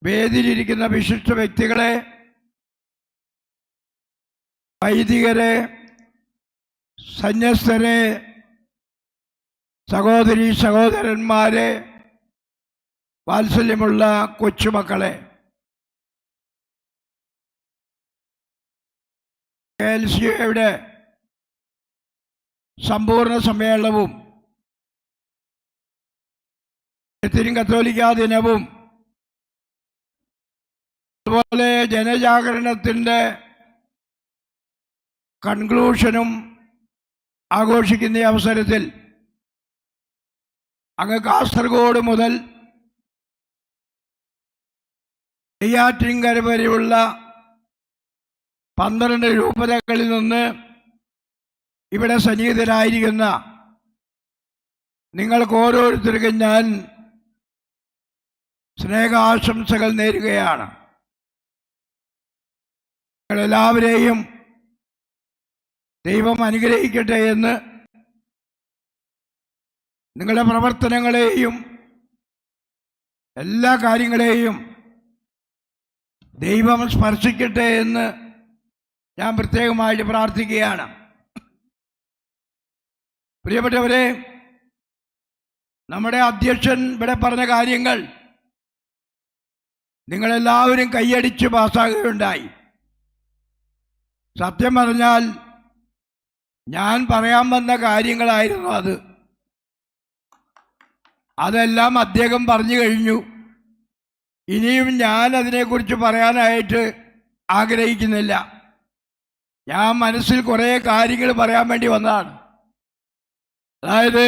വേദിയിലിരിക്കുന്ന വിശിഷ്ട വ്യക്തികളെ, വൈദികരെ, സന്യസ്തരെ, സഹോദരീ സഹോദരന്മാരെ, വാത്സല്യമുള്ള കൊച്ചുമക്കളെ, KLCAയുടെ സമ്പൂർണ്ണ സമ്മേളനവും ലത്തീൻ കത്തോലിക്കാ ദിനവും അതുപോലെ ജനജാഗരണത്തിൻ്റെ കൺക്ലൂഷനും ആഘോഷിക്കുന്ന അവസരത്തിൽ അങ്ങ് കാസർഗോഡ് മുതൽ നെയ്യാറ്റിൻകര വരെയുള്ള 12 രൂപതകളിൽ നിന്ന് ഇവിടെ സന്നിഹിതരായിരിക്കുന്ന നിങ്ങൾക്ക് ഓരോരുത്തർക്കും ഞാൻ സ്നേഹാശംസകൾ നേരുകയാണ്. നിങ്ങളെല്ലാവരെയും ദൈവം അനുഗ്രഹിക്കട്ടെ എന്ന്, നിങ്ങളുടെ പ്രവർത്തനങ്ങളെയും എല്ലാ കാര്യങ്ങളെയും ദൈവം സ്പർശിക്കട്ടെ എന്ന് ഞാൻ പ്രത്യേകമായിട്ട് പ്രാർത്ഥിക്കുകയാണ്. പ്രിയപ്പെട്ടവരെ, നമ്മുടെ അധ്യക്ഷൻ ഇവിടെ പറഞ്ഞ കാര്യങ്ങൾ നിങ്ങളെല്ലാവരും കൈയടിച്ച് പാസ്സാകുകയുണ്ടായി. സത്യം പറഞ്ഞാൽ ഞാൻ പറയാൻ വന്ന കാര്യങ്ങളായിരുന്നു അതെല്ലാം അദ്ദേഹം പറഞ്ഞു കഴിഞ്ഞു. ഇനിയും ഞാൻ അതിനെക്കുറിച്ച് പറയാനായിട്ട് ആഗ്രഹിക്കുന്നില്ല. ഞാൻ മനസ്സിൽ കുറേ കാര്യങ്ങൾ പറയാൻ വേണ്ടി വന്നതാണ്. അതായത്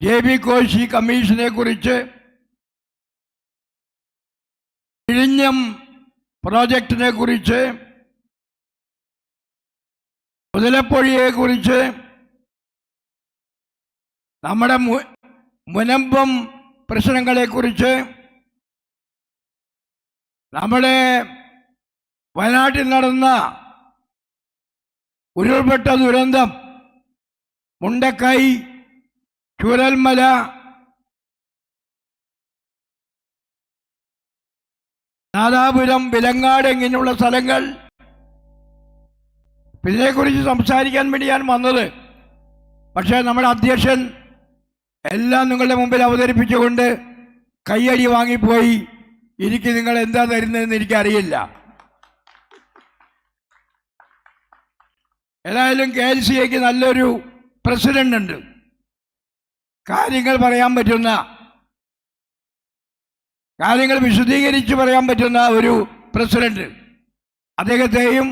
JB കോശി കമ്മീഷനെ കുറിച്ച്, വിഴിഞ്ഞം പ്രോജക്റ്റിനെ കുറിച്ച്, മുതലപ്പൊഴിയെ കുറിച്ച്, നമ്മുടെ മുനമ്പം പ്രശ്നങ്ങളെക്കുറിച്ച്, നമ്മുടെ വയനാട്ടിൽ നടന്ന ഉരുൾപൊട്ട ദുരന്തം, മുണ്ടക്കൈ, ചൂരൽമല, നാദാപുരം, വിലങ്ങാട് ഇങ്ങനെയുള്ള സ്ഥലങ്ങൾ, ഇതിനെക്കുറിച്ച് സംസാരിക്കാൻ വേണ്ടി ഞാൻ വന്നത്. പക്ഷേ നമ്മുടെ അധ്യക്ഷൻ എല്ലാം നിങ്ങളുടെ മുമ്പിൽ അവതരിപ്പിച്ചുകൊണ്ട് കയ്യടി വാങ്ങിപ്പോയി. എനിക്ക് നിങ്ങൾ എന്താ തരുന്നതെന്ന് എനിക്കറിയില്ല. ഏതായാലും KLCAക്ക് നല്ലൊരു പ്രസിഡന്റ് ഉണ്ട്, കാര്യങ്ങൾ പറയാൻ പറ്റുന്ന, കാര്യങ്ങൾ വിശദീകരിച്ച് പറയാൻ പറ്റുന്ന ഒരു പ്രസിഡന്റ്. അദ്ദേഹത്തെയും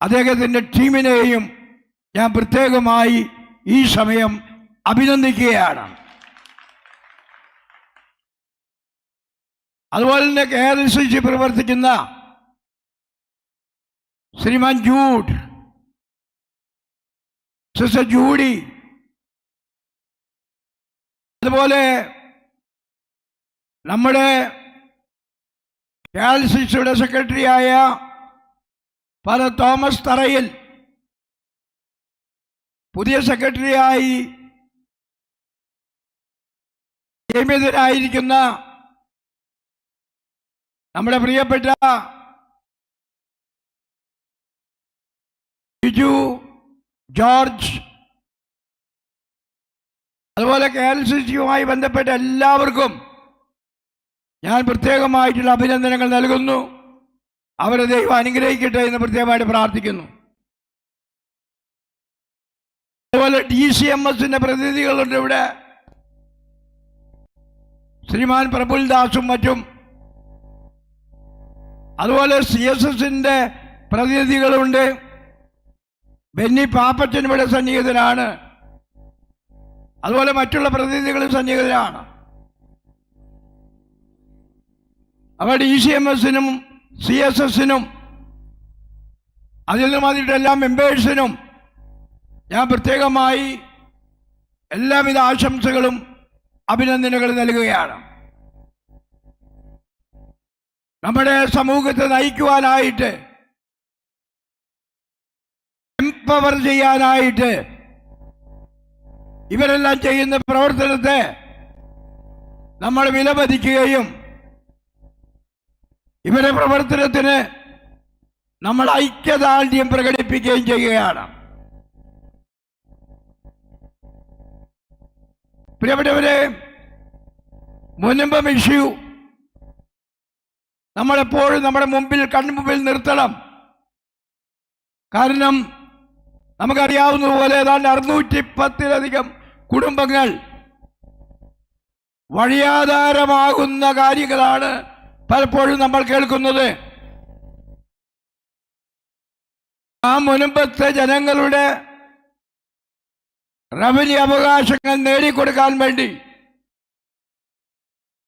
അദ്ദേഹത്തിൻ്റെ ടീമിനെയും ഞാൻ പ്രത്യേകമായി ഈ സമയം അഭിനന്ദിക്കുകയാണ്. അതുപോലെ തന്നെ KLCC പ്രവർത്തിക്കുന്ന ശ്രീമാൻ ജൂഡ്, സിസ്റ്റർ ജൂഡി, അതുപോലെ നമ്മുടെ KLCCയുടെ സെക്രട്ടറിയായ ഫാദർ തോമസ് തറയിൽ, പുതിയ സെക്രട്ടറിയായി നിയമിതരായിരിക്കുന്ന നമ്മുടെ പ്രിയപ്പെട്ട ബിജു ജോർജ്, അതുപോലെ KLCCയുമായി ബന്ധപ്പെട്ട എല്ലാവർക്കും ഞാൻ പ്രത്യേകമായിട്ടുള്ള അഭിനന്ദനങ്ങൾ നൽകുന്നു. അവരെ ദൈവം അനുഗ്രഹിക്കട്ടെ എന്ന് പ്രത്യേകമായിട്ട് പ്രാർത്ഥിക്കുന്നു. അതുപോലെ DCMSന്റെ പ്രതിനിധികളുണ്ട് ഇവിടെ, ശ്രീമാൻ പ്രഫുൽദാസും മറ്റും. അതുപോലെ CSSന്റെ പ്രതിനിധികളുണ്ട്. ബെന്നി പാപ്പച്ചൻ ഇവിടെ സന്നിഹിതനാണ്. അതുപോലെ മറ്റുള്ള പ്രതിനിധികളും സന്നിഹിതരാണ്. അപ്പോൾ DCMSനും CSSനും അതിൽ നിന്നും അതിൻ്റെ എല്ലാ മെമ്പേഴ്സിനും ഞാൻ പ്രത്യേകമായി എല്ലാവിധ ആശംസകളും അഭിനന്ദനങ്ങളും നൽകുകയാണ്. നമ്മുടെ സമൂഹത്തെ നയിക്കുവാനായിട്ട്, എംപവർ ചെയ്യാനായിട്ട് ഇവരെല്ലാം ചെയ്യുന്ന പ്രവർത്തനത്തെ നമ്മൾ വിലമതിക്കുകയും ഇവരുടെ പ്രവർത്തനത്തിന് നമ്മൾ ഐക്യദാർഢ്യം പ്രകടിപ്പിക്കുകയും ചെയ്യുകയാണ്. പ്രിയപ്പെട്ടവരെ, മുൻപം ഇഷ്യൂ നമ്മളെപ്പോഴും നമ്മുടെ കൺമുമ്പിൽ നിർത്തണം. കാരണം നമുക്കറിയാവുന്നതുപോലെ ഏതാണ്ട് 610-ലധികം കുടുംബങ്ങൾ വഴിയാധാരമാകുന്ന കാര്യങ്ങളാണ് പലപ്പോഴും നമ്മൾ കേൾക്കുന്നത്. ആ മുൻപത്തെ ജനങ്ങളുടെ റവന്യൂ അവകാശങ്ങൾ നേടിക്കൊടുക്കാൻ വേണ്ടി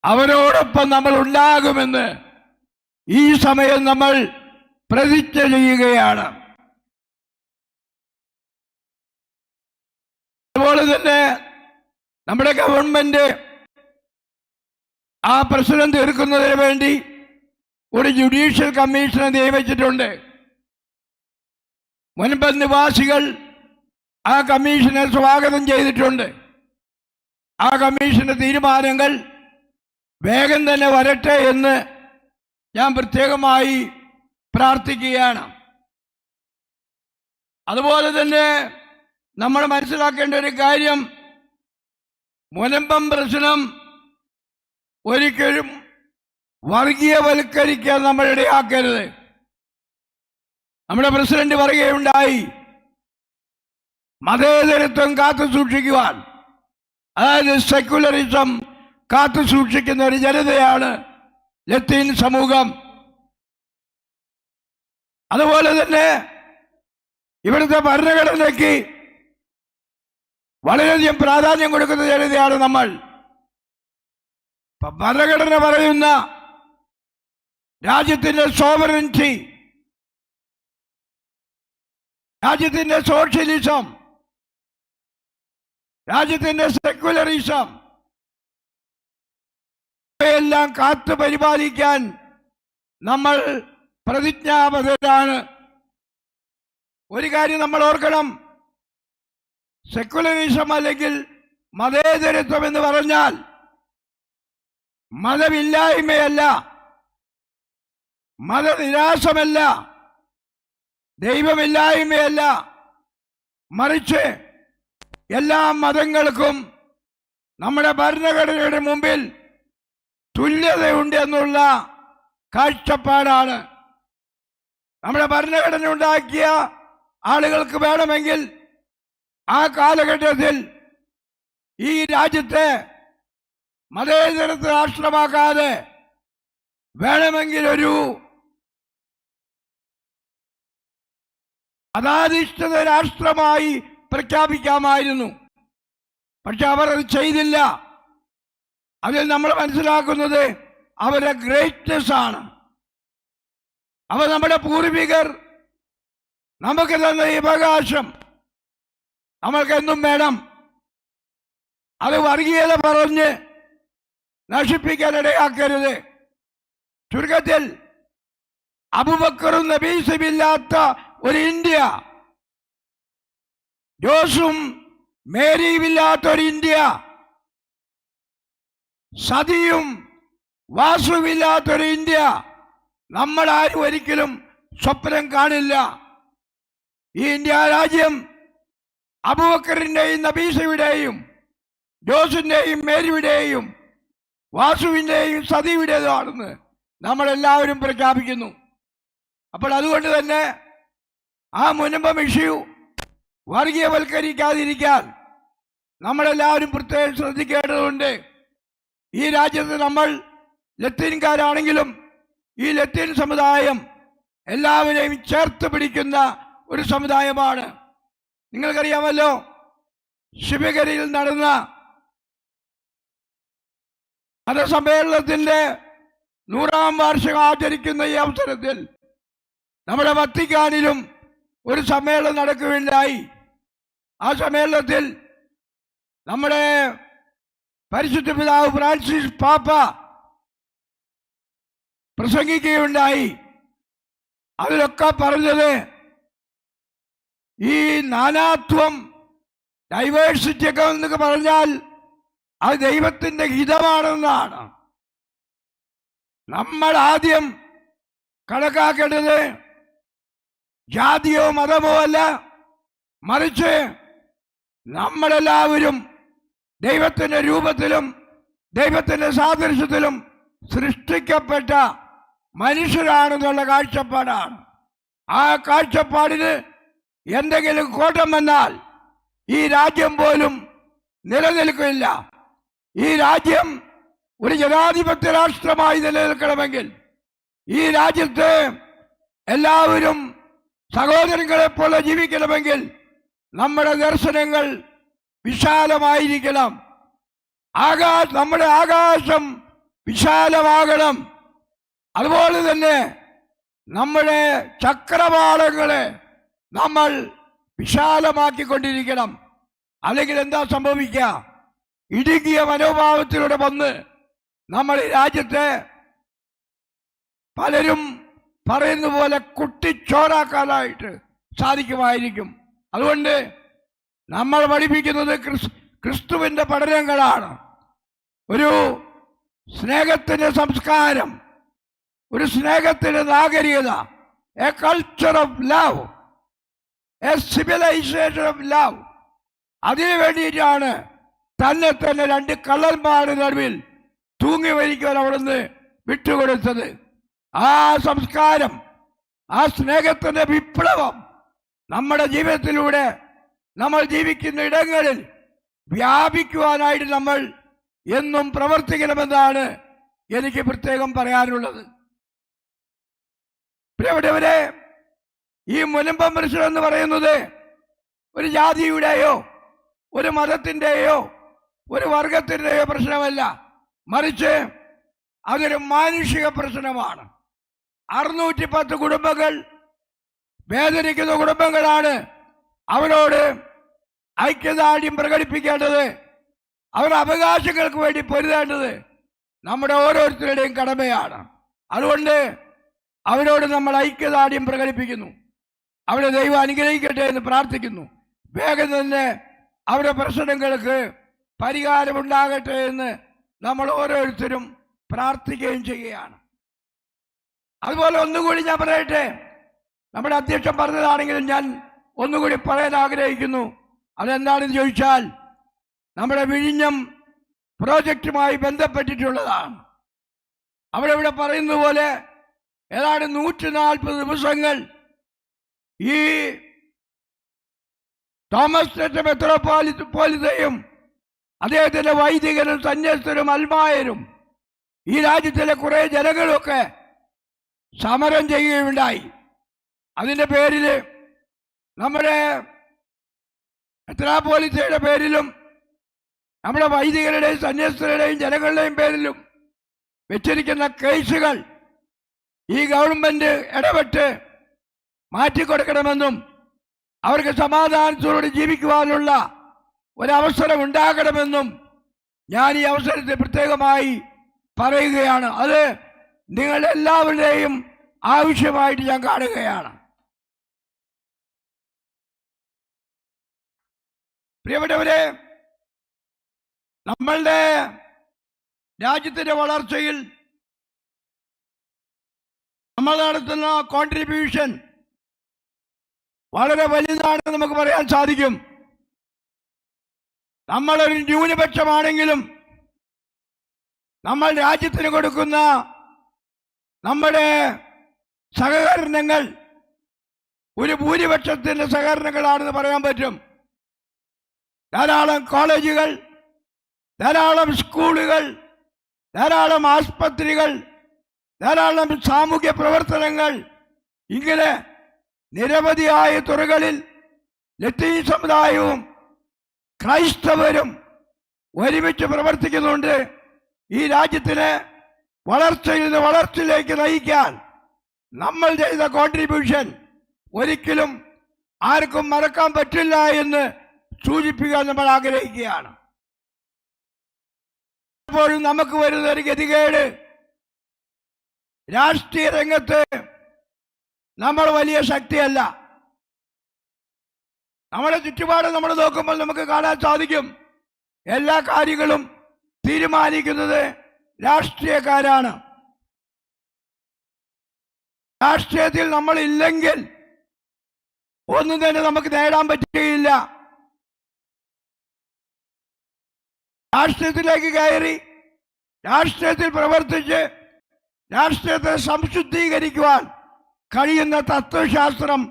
അവരോടൊപ്പം നമ്മൾ ഉണ്ടാകുമെന്ന് ഈ സമയം നമ്മൾ പ്രതിജ്ഞ ചെയ്യുകയാണ്. അതുപോലെ തന്നെ നമ്മുടെ ഗവൺമെന്റ് ആ പ്രശ്നം തീർക്കുന്നതിന് വേണ്ടി ഒരു ജുഡീഷ്യൽ കമ്മീഷനെ നിയമിച്ചിട്ടുണ്ട്. മുൻപ് നിവാസികൾ ആ കമ്മീഷനെ സ്വാഗതം ചെയ്തിട്ടുണ്ട്. ആ കമ്മീഷന്റെ തീരുമാനങ്ങൾ വേഗം തന്നെ വരട്ടെ എന്ന് ഞാൻ പ്രത്യേകമായി പ്രാർത്ഥിക്കുകയാണ്. അതുപോലെ തന്നെ നമ്മൾ മനസ്സിലാക്കേണ്ട ഒരു കാര്യം, മുനമ്പം പ്രശ്നം ഒരിക്കലും വർഗീയവൽക്കരിക്കാൻ നമ്മൾ ഇടയാക്കരുത്. നമ്മുടെ പ്രസിഡന്റ് പറയുകയുണ്ടായി, മതേതരത്വം കാത്തു സൂക്ഷിക്കുവാൻ, അതായത് സെക്യുലറിസം കാത്തു സൂക്ഷിക്കുന്ന ഒരു ജനതയാണ് ലത്തീൻ സമൂഹം. അതുപോലെ തന്നെ ഇവിടുത്തെ ഭരണഘടനയ്ക്ക് വളരെയധികം പ്രാധാന്യം കൊടുക്കുന്ന ജനതയാണ് നമ്മൾ. ഭരണഘടന പറയുന്ന രാജ്യത്തിന്റെ സോവറിറ്റി, രാജ്യത്തിന്റെ സോഷ്യലിസം, രാജ്യത്തിന്റെ സെക്യുലറിസം ഇവയെല്ലാം കാത്തു പരിപാലിക്കാൻ നമ്മൾ പ്രതിജ്ഞാബദ്ധരാണ്. ഒരു കാര്യം നമ്മൾ ഓർക്കണം, സെക്യുലറിസം അല്ലെങ്കിൽ മതേതരത്വം എന്ന് പറഞ്ഞാൽ മതമില്ലായ്മയല്ല, മതനിരാശമല്ല, ദൈവമില്ലായ്മയല്ല, മറിച്ച് എല്ലാ മതങ്ങൾക്കും നമ്മുടെ ഭരണഘടനയുടെ മുമ്പിൽ തുല്യതയുണ്ട് എന്നുള്ള കാഴ്ചപ്പാടാണ്. നമ്മുടെ ഭരണഘടന ഉണ്ടാക്കിയ ആളുകൾക്ക് വേണമെങ്കിൽ ആ കാലഘട്ടത്തിൽ ഈ രാജ്യത്തെ മതേതര രാഷ്ട്രമാക്കാതെ വേണമെങ്കിൽ ഒരു മതാധിഷ്ഠിത രാഷ്ട്രമായി പ്രഖ്യാപിക്കാമായിരുന്നു. പക്ഷെ അവർ അത് ചെയ്തില്ല. അതിൽ നമ്മൾ മനസ്സിലാക്കുന്നത് അവരുടെ ഗ്രേറ്റ്നെസ് ആണ്. അവ നമ്മുടെ പൂർവികർ നമുക്ക് തന്ന ഈ അവകാശം നമ്മൾക്കെന്നും വേണം. അത് വർഗീയത പറഞ്ഞ് നശിപ്പിക്കാനിടയാക്കരുത്. ചുരുക്കത്തിൽ അബൂബക്കറും നബീസുമില്ലാത്ത ഒരു ഇന്ത്യ, ജോസും മേരിയുമില്ലാത്ത ഒരു ഇന്ത്യ, സതിയും വാസുവില്ലാത്തൊരു ഇന്ത്യ നമ്മൾ ആരും ഒരിക്കലും സ്വപ്നം കാണില്ല. ഈ ഇന്ത്യ രാജ്യം അബൂബക്കറിന്റെയും നബീസയുടെയും ജോസിന്റെയും മേരിയുടെയും വാസുവിന്റെയും സതിയുടേതാണെന്ന് നമ്മളെല്ലാവരും പ്രഖ്യാപിക്കുന്നു. അപ്പോൾ അതുകൊണ്ട് തന്നെ ആ മുൻപം ഇഷ്യൂ വർഗീയവൽക്കരിക്കാതിരിക്കാൻ നമ്മളെല്ലാവരും പ്രത്യേകം ശ്രദ്ധിക്കേണ്ടതുണ്ട്. ഈ രാജ്യത്ത് നമ്മൾ ലത്തീൻകാരാണെങ്കിലും ഈ ലത്തീൻ സമുദായം എല്ലാവരെയും ചേർത്ത് പിടിക്കുന്ന ഒരു സമുദായമാണ്. നിങ്ങൾക്കറിയാമല്ലോ, ശിവഗിരിയിൽ നടന്ന മതസമ്മേളനത്തിന്റെ 100ാം വാർഷികം ആചരിക്കുന്ന ഈ അവസരത്തിൽ നമ്മുടെ വത്തിക്കാനിലും ഒരു സമ്മേളനം നടക്കുകയുണ്ടായി. ആ സമ്മേളനത്തിൽ നമ്മുടെ പരിശുദ്ധ പിതാവ് ഫ്രാൻസിസ് പാപ്പ പ്രസംഗിക്കുകയുണ്ടായി. അതിലൊക്കെ പറഞ്ഞത് ഈ നാനാത്വം, ഡൈവേഴ്സിറ്റി ഒക്കെ എന്നൊക്കെ പറഞ്ഞാൽ അത് ദൈവത്തിന്റെ ഹിതമാണെന്നാണ്. നമ്മൾ ആദ്യം കണക്കാക്കേണ്ടത് ജാതിയോ മതമോ അല്ല, മറിച്ച് നമ്മളെല്ലാവരും ദൈവത്തിന്റെ രൂപത്തിലും ദൈവത്തിന്റെ സാദൃശ്യത്തിലും സൃഷ്ടിക്കപ്പെട്ട മനുഷ്യരാണെന്നുള്ള കാഴ്ചപ്പാടാണ്. ആ കാഴ്ചപ്പാടിന് എന്തെങ്കിലും കോട്ടം വന്നാൽ ഈ രാജ്യം പോലും നിലനിൽക്കില്ല. ഈ രാജ്യം ഒരു ജനാധിപത്യ രാഷ്ട്രമായി നിലനിൽക്കണമെങ്കിൽ, ഈ രാജ്യത്ത് എല്ലാവരും സഹോദരങ്ങളെ പോലെ ജീവിക്കണമെങ്കിൽ നമ്മുടെ ദർശനങ്ങൾ വിശാലമായിരിക്കണം. നമ്മുടെ ആകാശം വിശാലമാകണം. അതുപോലെ തന്നെ നമ്മുടെ ചക്രവാളങ്ങളെ നമ്മൾ വിശാലമാക്കിക്കൊണ്ടിരിക്കണം. അല്ലെങ്കിൽ എന്താ സംഭവിക്കുക? ഇടുങ്ങിയ മനോഭാവത്തിലൂടെ വന്ന് നമ്മൾ ഈ രാജ്യത്തെ പലരും പറയുന്ന പോലെ കുട്ടിച്ചോറാക്കാനായിട്ട് സാധിക്കുമായിരിക്കും. അതുകൊണ്ട് നമ്മൾ പഠിപ്പിക്കുന്നത് ക്രിസ്തുവിൻ്റെ പഠനങ്ങളാണ്. ഒരു സ്നേഹത്തിൻ്റെ സംസ്കാരം, ഒരു സ്നേഹത്തിൻ്റെ നാഗരികത, a culture of love, a civilization of love. അതിനു വേണ്ടിയിട്ടാണ് തന്നെ രണ്ട് കള്ളന്മാരുടെ നടുവിൽ തൂങ്ങി മരിക്കുവാൻ അവിടുന്ന് വിട്ടുകൊടുത്തത്. ആ സംസ്കാരം, ആ സ്നേഹത്തിൻ്റെ വിപ്ലവം നമ്മുടെ ജീവിതത്തിലൂടെ നമ്മൾ ജീവിക്കുന്ന ഇടങ്ങളിൽ വ്യാപിക്കുവാനായിട്ട് നമ്മൾ എന്നും പ്രവർത്തിക്കണമെന്നാണ് എനിക്ക് പ്രത്യേകം പറയാനുള്ളത്. പ്രിയപ്പെട്ടവരെ, ഈ മുനമ്പം പ്രശ്നം എന്ന് പറയുന്നത് ഒരു ജാതിയുടെയോ ഒരു മതത്തിൻ്റെയോ ഒരു വർഗത്തിൻ്റെയോ പ്രശ്നമല്ല, മറിച്ച് അതൊരു മാനുഷിക പ്രശ്നമാണ്. 610 കുടുംബങ്ങൾ വേദനിക്കുന്ന കുടുംബങ്ങളാണ്. അവരോട് ഐക്യദാർഢ്യം പ്രകടിപ്പിക്കേണ്ടത്, അവരുടെ അവകാശങ്ങൾക്ക് വേണ്ടി പൊരുതേണ്ടത് നമ്മുടെ ഓരോരുത്തരുടെയും കടമയാണ്. അതുകൊണ്ട് അവരോട് നമ്മൾ ഐക്യദാർഢ്യം പ്രകടിപ്പിക്കുന്നു. അവരെ ദൈവം അനുഗ്രഹിക്കട്ടെ എന്ന് പ്രാർത്ഥിക്കുന്നു. വേഗം തന്നെ അവരുടെ പ്രശ്നങ്ങൾക്ക് പരിഹാരമുണ്ടാകട്ടെ എന്ന് നമ്മൾ ഓരോരുത്തരും പ്രാർത്ഥിക്കുകയും ചെയ്യുകയാണ്. അതുപോലെ ഒന്നുകൂടി ഞാൻ പറയട്ടെ, നമ്മുടെ അധ്യക്ഷൻ പറഞ്ഞതാണെങ്കിലും ഞാൻ ഒന്നുകൂടി പറയാൻ ആഗ്രഹിക്കുന്നു. അതെന്താണെന്ന് ചോദിച്ചാൽ, നമ്മുടെ വിഴിഞ്ഞം പ്രോജക്റ്റുമായി ബന്ധപ്പെട്ടിട്ടുള്ളതാണ്. അവിടെ ഇവിടെ പറയുന്നത് പോലെ ഏതാണ്ട് 140 ദിവസങ്ങൾ ഈ തോമസ് മെത്രാപ്പോലീത്തയും അദ്ദേഹത്തിന്റെ വൈദികരും സന്യസ്തരും അൽമായരും ഈ രാജ്യത്തിലെ കുറെ ജനങ്ങളൊക്കെ സമരം ചെയ്യുകയുണ്ടായി. അതിൻ്റെ പേരിൽ നമ്മുടെ മെത്രാപ്പോലീത്തയുടെ പേരിലും നമ്മുടെ വൈദികരുടെയും സന്യസ്തരുടെയും ജനങ്ങളുടെയും പേരിലും വെച്ചിരിക്കുന്ന കേസുകൾ ഈ ഗവൺമെന്റ് ഇടപെട്ട് മാറ്റിക്കൊടുക്കണമെന്നും അവർക്ക് സമാധാനത്തോടെ ജീവിക്കുവാനുള്ള ഒരവസരം ഉണ്ടാകണമെന്നും ഞാൻ ഈ അവസരത്തിൽ പ്രത്യേകമായി പറയുകയാണ്. അത് നിങ്ങളുടെ എല്ലാവരുടെയും ആവശ്യമായിട്ട് ഞാൻ കാണുകയാണ്. പ്രിയപ്പെട്ടവരെ, നമ്മളുടെ രാജ്യത്തിന്റെ വളർച്ചയിൽ നമ്മൾ നടത്തുന്ന കോൺട്രിബ്യൂഷൻ വളരെ വലുതാണെന്ന് നമുക്ക് പറയാൻ സാധിക്കും. നമ്മളൊരു ന്യൂനപക്ഷമാണെങ്കിലും നമ്മൾ രാജ്യത്തിന് കൊടുക്കുന്ന നമ്മുടെ സഹകരണങ്ങൾ ഒരു ഭൂരിപക്ഷത്തിന്റെ സഹകരണങ്ങളാണെന്ന് പറയാൻ പറ്റും. ധാരാളം കോളേജുകൾ, ധാരാളം സ്കൂളുകൾ, ധാരാളം ആസ്പത്രികൾ, ധാരാളം സാമൂഹ്യ പ്രവർത്തനങ്ങൾ, ഇങ്ങനെ നിരവധിയായ തുറകളിൽ ലത്തീൻ സമുദായവും ക്രൈസ്തവരും ഒരുമിച്ച് പ്രവർത്തിക്കുന്നുണ്ട്. ഈ രാജ്യത്തിന് വളർച്ചയിൽ നിന്ന് വളർച്ചയിലേക്ക് നയിക്കാൻ നമ്മൾ ചെയ്ത കോൺട്രിബ്യൂഷൻ ഒരിക്കലും ആർക്കും മറക്കാൻ പറ്റില്ല എന്ന് സൂചിപ്പിക്കാൻ നമ്മൾ ആഗ്രഹിക്കുകയാണ്. എപ്പോഴും നമുക്ക് വരുന്ന ഒരു ഗതികേട്, രാഷ്ട്രീയ രംഗത്ത് നമ്മൾ വലിയ ശക്തിയല്ല. നമ്മുടെ ചുറ്റുപാട് നമ്മൾ നോക്കുമ്പോൾ നമുക്ക് കാണാൻ സാധിക്കും, എല്ലാ കാര്യങ്ങളും തീരുമാനിക്കുന്നത് രാഷ്ട്രീയക്കാരാണ്. രാഷ്ട്രീയത്തിൽ നമ്മൾ ഇല്ലെങ്കിൽ ഒന്നും തന്നെ നമുക്ക് നേടാൻ പറ്റുകയില്ല. രാഷ്ട്രീയത്തിലേക്ക് കയറി രാഷ്ട്രീയത്തിൽ പ്രവർത്തിച്ച് രാഷ്ട്രീയത്തെ സംശുദ്ധീകരിക്കുവാൻ കഴിയുന്ന തത്വശാസ്ത്രം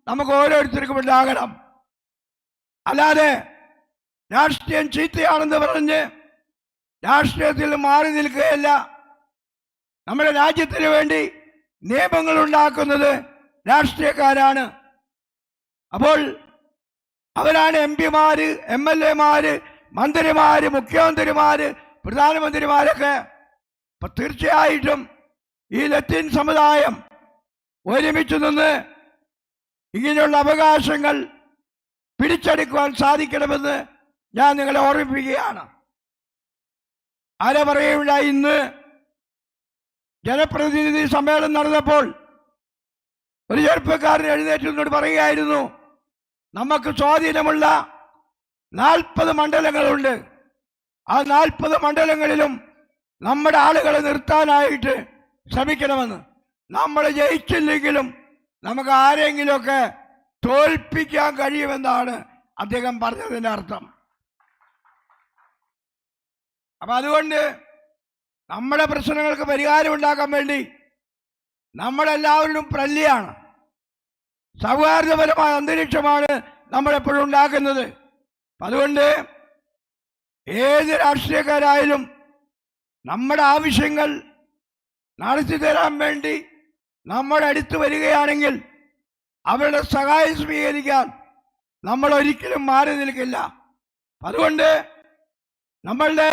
നമുക്ക് ഓരോരുത്തർക്കും ഉണ്ടാകണം. അല്ലാതെ രാഷ്ട്രീയം ചീത്തയാണെന്ന് പറഞ്ഞ് രാഷ്ട്രീയത്തിൽ മാറി നിൽക്കുകയല്ല. നമ്മുടെ രാജ്യത്തിന് വേണ്ടി നിയമങ്ങൾ ഉണ്ടാക്കുന്നത് രാഷ്ട്രീയക്കാരാണ്. അപ്പോൾ അവരാണ് MP-മാര്, MLA-മാര്, മന്ത്രിമാര്, മുഖ്യമന്ത്രിമാര്, പ്രധാനമന്ത്രിമാരൊക്കെ. അപ്പൊ തീർച്ചയായിട്ടും ഈ ലത്തീൻ സമുദായം ഒരുമിച്ച് നിന്ന് ഇങ്ങനെയുള്ള അവകാശങ്ങൾ പിടിച്ചെടുക്കുവാൻ സാധിക്കണമെന്ന് ഞാൻ നിങ്ങളെ ഓർമ്മിപ്പിക്കുകയാണ്. ആരെ പറയുകയുണ്ടായി, ഇന്ന് ജനപ്രതിനിധി സമ്മേളനം നടന്നപ്പോൾ ഒരു ചെറുപ്പക്കാരൻ എഴുന്നേറ്റ് പറയുകയായിരുന്നു, നമുക്ക് സ്വാധീനമുള്ള 40 മണ്ഡലങ്ങളുണ്ട്. ആ 40 മണ്ഡലങ്ങളിലും നമ്മുടെ ആളുകളെ നിർത്താനായിട്ട് ശ്രമിക്കണമെന്ന്. നമ്മൾ ജയിച്ചില്ലെങ്കിലും നമുക്ക് ആരെങ്കിലുമൊക്കെ തോൽപ്പിക്കാൻ കഴിയുമെന്നാണ് അദ്ദേഹം പറഞ്ഞതിൻ്റെ അർത്ഥം. അപ്പൊ അതുകൊണ്ട് നമ്മുടെ പ്രശ്നങ്ങൾക്ക് പരിഹാരം ഉണ്ടാക്കാൻ വേണ്ടി നമ്മളെല്ലാവരും ഫ്രണ്ട്ലിയാണ്, സൗഹാർദ്ദപരമായ അന്തരീക്ഷമാണ് നമ്മളെപ്പോഴും ഉണ്ടാക്കുന്നത്. അതുകൊണ്ട് ഏത് രാഷ്ട്രീയക്കാരായാലും നമ്മുടെ ആവശ്യങ്ങൾ നടത്തി തരാൻ വേണ്ടി നമ്മുടെ അടുത്ത് വരികയാണെങ്കിൽ അവരുടെ സഹായം സ്വീകരിക്കാൻ നമ്മൾ ഒരിക്കലും മാറി നിൽക്കില്ല. അതുകൊണ്ട് നമ്മളുടെ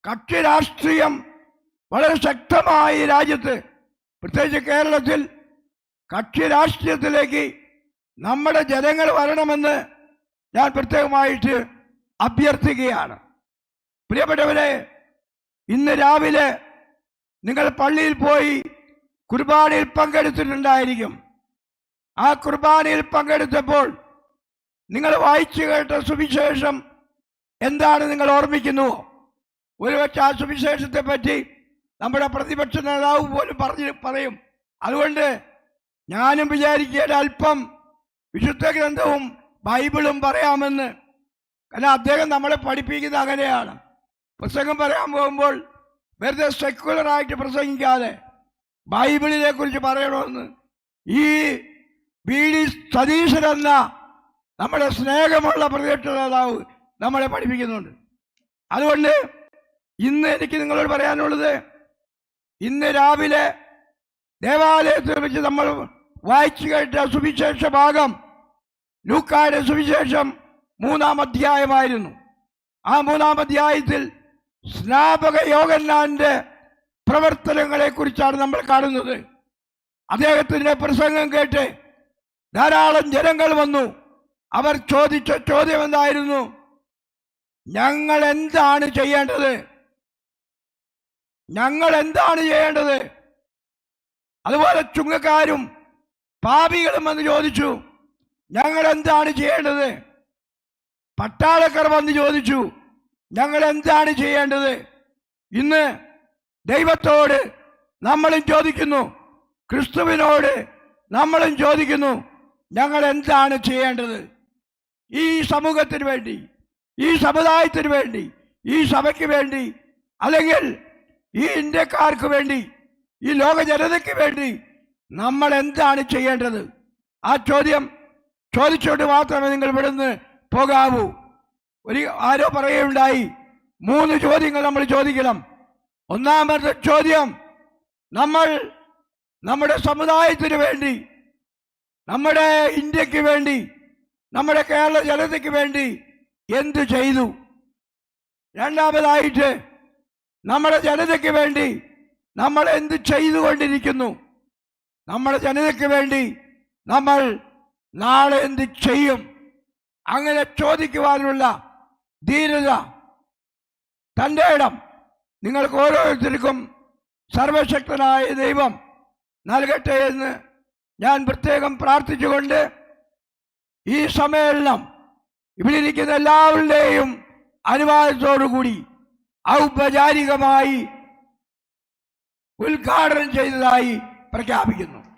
കക്ഷി രാഷ്ട്രീയം വളരെ ശക്തമായി രാജ്യത്ത്, പ്രത്യേകിച്ച് കേരളത്തിൽ കക്ഷി രാഷ്ട്രീയത്തിലേക്ക് നമ്മുടെ ജനങ്ങൾ വരണമെന്ന് ഞാൻ പ്രത്യേകമായിട്ട് അഭ്യർത്ഥിക്കുകയാണ്. പ്രിയപ്പെട്ടവരെ, ഇന്ന് രാവിലെ നിങ്ങൾ പള്ളിയിൽ പോയി കുർബാനയിൽ പങ്കെടുത്തിട്ടുണ്ടായിരിക്കും. ആ കുർബാനയിൽ പങ്കെടുത്തപ്പോൾ നിങ്ങൾ വായിച്ചു കേട്ട സുവിശേഷം എന്താണ് നിങ്ങൾ ഓർമ്മിക്കുന്നുവോ? ഒരുപക്ഷെ ആ സുവിശേഷത്തെ പറ്റി നമ്മുടെ പ്രതിപക്ഷ നേതാവ് പോലും പറയും. അതുകൊണ്ട് ഞാനും വിചാരിക്കേണ്ട അല്പം വിശുദ്ധ ഗ്രന്ഥവും ബൈബിളും പറയാമെന്ന്. കാരണം അദ്ദേഹം നമ്മളെ പഠിപ്പിക്കുന്നത് അങ്ങനെയാണ്. പ്രസംഗം പറയാൻ പോകുമ്പോൾ വെറുതെ സെക്യുലറായിട്ട് പ്രസംഗിക്കാതെ ബൈബിളിനെ കുറിച്ച് പറയണമെന്ന് ഈ BD സതീശൻ എന്ന നമ്മുടെ സ്നേഹമുള്ള പ്രതിപക്ഷ നേതാവ് നമ്മളെ പഠിപ്പിക്കുന്നുണ്ട്. അതുകൊണ്ട് ഇന്ന് എനിക്ക് നിങ്ങളോട് പറയാനുള്ളത്, ഇന്ന് രാവിലെ ദേവാലയത്തിൽ വെച്ച് നമ്മൾ വായിച്ചു കേട്ട സുവിശേഷ ഭാഗം ലൂക്കായുടെ സുവിശേഷം 3-ാം അധ്യായമായിരുന്നു. ആ 3-ാം അധ്യായത്തിൽ സ്നാപക യോഹന്നാന്റെ പ്രവർത്തനങ്ങളെ കുറിച്ചാണ് നമ്മൾ കാണുന്നത്. അദ്ദേഹത്തിന്റെ പ്രസംഗം കേട്ട് ധാരാളം ജനങ്ങൾ വന്നു. അവർ ചോദിച്ച ചോദ്യം എന്തായിരുന്നു? ഞങ്ങൾ എന്താണ് ചെയ്യേണ്ടത്? ഞങ്ങൾ എന്താണ് ചെയ്യേണ്ടത്? അതുപോലെ ചുങ്കക്കാരും പാപികളും വന്ന് ചോദിച്ചു, ഞങ്ങൾ എന്താണ് ചെയ്യേണ്ടത്? പട്ടാളക്കാർ വന്ന് ചോദിച്ചു, ഞങ്ങൾ എന്താണ് ചെയ്യേണ്ടത്? ഇന്ന് ദൈവത്തോട് നമ്മളും ചോദിക്കുന്നു, ക്രിസ്തുവിനോട് നമ്മളും ചോദിക്കുന്നു, ഞങ്ങൾ എന്താണ് ചെയ്യേണ്ടത്? ഈ സമൂഹത്തിന് വേണ്ടി, ഈ സമുദായത്തിന് വേണ്ടി, ഈ സഭയ്ക്ക് വേണ്ടി, അല്ലെങ്കിൽ ഈ ഇന്ത്യക്കാർക്ക് വേണ്ടി, ഈ ലോക ജനതയ്ക്ക് വേണ്ടി നമ്മൾ എന്താണ് ചെയ്യേണ്ടത്? ആ ചോദ്യം ചോദിച്ചുകൊണ്ട് മാത്രമേ നിങ്ങൾ ഇവിടുന്ന് പോകാവൂ. ആരോ പറയുകയുണ്ടായി, 3 ചോദ്യങ്ങൾ നമ്മൾ ചോദിക്കണം. ഒന്നാമത്തെ ചോദ്യം, നമ്മൾ നമ്മുടെ സമുദായത്തിന് വേണ്ടി, നമ്മുടെ ഇന്ത്യക്ക് വേണ്ടി, നമ്മുടെ കേരള ജനതയ്ക്ക് വേണ്ടി എന്തു ചെയ്തു? രണ്ടാമതായിട്ട്, നമ്മുടെ ജനതയ്ക്ക് വേണ്ടി നമ്മൾ എന്ത് ചെയ്തുകൊണ്ടിരിക്കുന്നു? നമ്മുടെ ജനതയ്ക്ക് വേണ്ടി നമ്മൾ നാളെ എന്ത് ചെയ്യും? അങ്ങനെ ചോദിക്കുവാനുള്ള ധീരത, തൻ്റെ ഇടം നിങ്ങൾക്ക് ഓരോരുത്തർക്കും സർവശക്തനായ ദൈവം നൽകട്ടെ എന്ന് ഞാൻ പ്രത്യേകം പ്രാർത്ഥിച്ചുകൊണ്ട് ഈ സമ്മേളനം ഇവിടെ ഇരിക്കുന്ന എല്ലാവരുടെയും അനുവാദത്തോടുകൂടി ഔപചാരികമായി ഉദ്ഘാടനം ചെയ്തതായി പ്രഖ്യാപിക്കുന്നു.